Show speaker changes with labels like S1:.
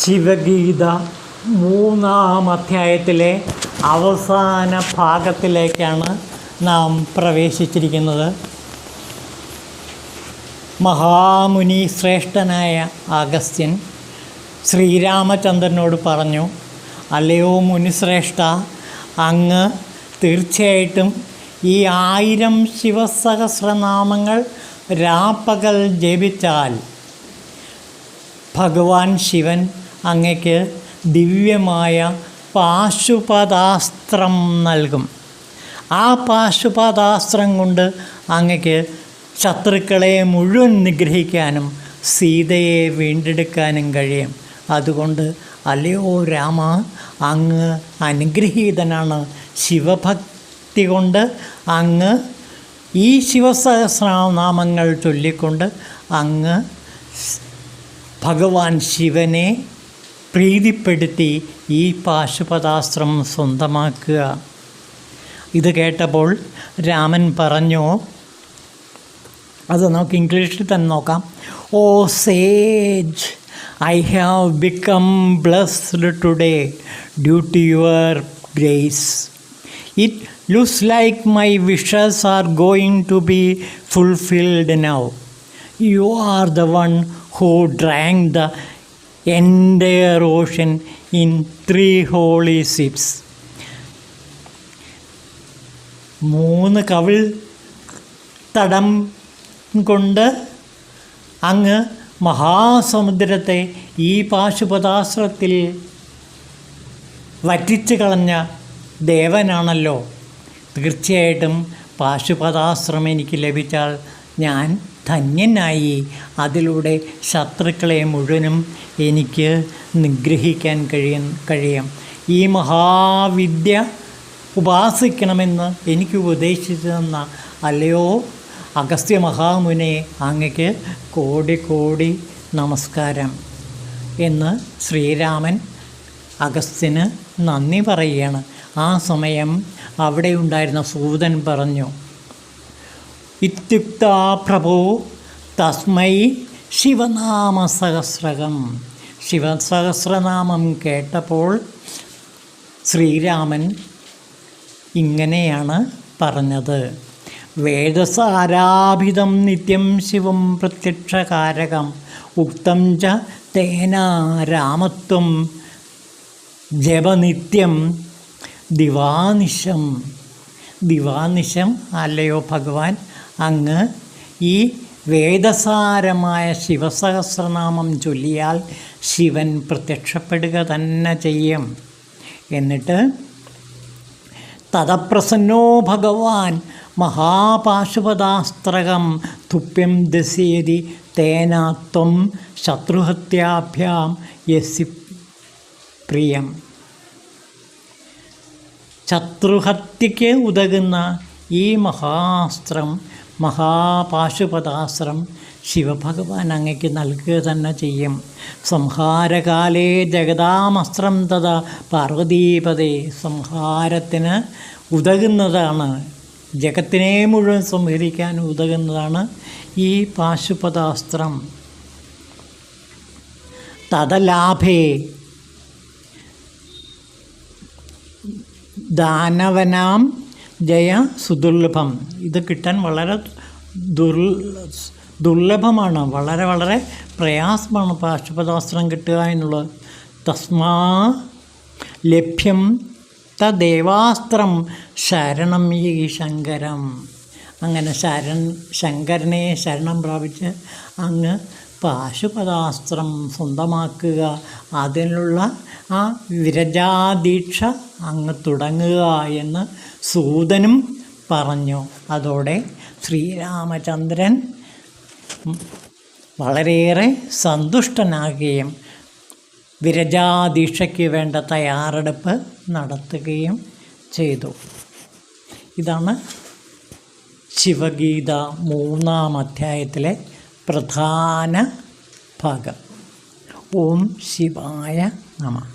S1: ശിവഗീത 3-ാം അധ്യായത്തിലെ അവസാന ഭാഗത്തിലേക്കാണ് നാം പ്രവേശിച്ചിരിക്കുന്നത്. മഹാമുനി ശ്രേഷ്ഠനായ അഗസ്ത്യൻ ശ്രീരാമചന്ദ്രനോട് പറഞ്ഞു, അല്ലയോ മുനിശ്രേഷ്ഠ, അങ്ങ് തീർച്ചയായിട്ടും ഈ 1000 ശിവസഹസ്രനാമങ്ങൾ രാപ്പകൽ ജപിച്ചാൽ ഭഗവാൻ ശിവൻ അങ്ങയ്ക്ക് ദിവ്യമായ പാശുപതാസ്ത്രം നൽകും. ആ പാശുപതാസ്ത്രം കൊണ്ട് അങ്ങയ്ക്ക് ശത്രുക്കളെ മുഴുവൻ നിഗ്രഹിക്കാനും സീതയെ വീണ്ടെടുക്കാനും കഴിയും. അതുകൊണ്ട് അല്ലയോ രാമ, അങ്ങ് അനുഗ്രഹീതനാണ്. ശിവഭക്തി കൊണ്ട് അങ്ങ് ഈ ശിവസഹസ്രനാമങ്ങൾ ചൊല്ലിക്കൊണ്ട് അങ്ങ് ഭഗവാൻ ശിവനെ പ്രീതിപ്പെടുത്തി ഈ പാശുപതാസ്ത്രം സ്വന്തമാക്കുക. ഇത് കേട്ടപ്പോൾ രാമൻ പറഞ്ഞു, അത് നമുക്ക് ഇംഗ്ലീഷിൽ തന്നെ നോക്കാം. Oh sage, I have become blessed today due to your grace. It looks like my wishes are going to be fulfilled now. You are the one who drank the entire ocean in 3 holy sips. 3 കവിൾ തടം കൊണ്ട് അങ്ങ് മഹാസമുദ്രത്തെ ഈ പാശുപതാസ്ത്രത്തിൽ വറ്റിച്ചു കളഞ്ഞ ദേവനാണല്ലോ. തീർച്ചയായിട്ടും പാശുപതാസ്ത്രം എനിക്ക് ലഭിച്ചാൽ ഞാൻ ധന്യനായി. അതിലൂടെ ശത്രുക്കളെ മുഴുവനും എനിക്ക് നിഗ്രഹിക്കാൻ കഴിയും. ഈ മഹാവിദ്യ ഉപാസിക്കണമെന്ന് എനിക്ക് ഉപദേശിച്ചു തന്ന അല്ലയോ അഗസ്ത്യ മഹാമുനെ, അങ്ങയ്ക്ക് കോടി കോടി നമസ്കാരം എന്ന് ശ്രീരാമൻ അഗസ്ത്യന് നന്ദി പറയുകയാണ്. ആ സമയം അവിടെ ഉണ്ടായിരുന്ന സൂതൻ പറഞ്ഞു, ഇത്യുക്ത പ്രഭോ തസ്മൈ ശിവനാമസഹസ്രകം. ശിവസഹസ്രനാമം കേട്ടപ്പോൾ ശ്രീരാമൻ ഇങ്ങനെയാണ് പറഞ്ഞത്. വേദസാരാഭിതം നിത്യം ശിവം പ്രത്യക്ഷകാരകം ഉക്തം ച തേന രാമത്വം ജപനിത്യം ദിവാനിശം. ദിവാനിശം അല്ലയോ ഭഗവാൻ, അങ്ങ് ഈ വേദസാരമായ ശിവസഹസ്രനാമം ചൊല്ലിയാൽ ശിവൻ പ്രത്യക്ഷപ്പെടുക തന്നെ ചെയ്യും. എന്നിട്ട് തതപ്രസന്നോ ഭഗവാൻ മഹാപാശുപതാസ്ത്രകം തുപ്യം ദസ്യേതി തേന ത്വം ശത്രുഹത്യാഭ്യാം യസി പ്രിയം. ശത്രുഹത്യയ്ക്ക് ഉതകുന്ന ഈ മഹാപാശുപതാസ്ത്രം ശിവഭഗവാൻ അങ്ങയ്ക്ക് നൽകുക തന്നെ ചെയ്യും. സംഹാരകാലേ ജഗതാമസ്ത്രം തഥാ പാർവതീപദേ. സംഹാരത്തിന് ഉതകുന്നതാണ്, ജഗത്തിനെ മുഴുവൻ സംഹരിക്കാൻ ഉതകുന്നതാണ് ഈ പാശുപതാസ്ത്രം. തദലാഭേ ദാനവനാം ജയ സുദുർലഭം. ഇത് കിട്ടാൻ വളരെ ദുർലഭമാണ്, വളരെ വളരെ പ്രയാസമാണ് പാശുപതാസ്ത്രം കിട്ടുക എന്നുള്ളത്. തസ്മാ ലഭ്യം തദേവാസ്ത്രം ശരണം ഈ ശങ്കരം. അങ്ങനെ ശങ്കരനെ ശരണം പ്രാപിച്ച് അങ്ങ് പാശുപതാസ്ത്രം സ്വന്തമാക്കുക, അതിനുള്ള ആ വിരജാദീക്ഷ അങ്ങ് തുടങ്ങുക എന്ന് സൂതനും പറഞ്ഞു. അതോടെ ശ്രീരാമചന്ദ്രൻ വളരെയേറെ സന്തുഷ്ടനാകുകയും വിരജാദീക്ഷയ്ക്ക് വേണ്ട തയ്യാറെടുപ്പ് നടത്തുകയും ചെയ്തു. ഇതാണ് ശിവഗീത 3-ാം അധ്യായത്തിലെ പ്രധാന ഭാഗം. ഓം ശിവായ നമഃ.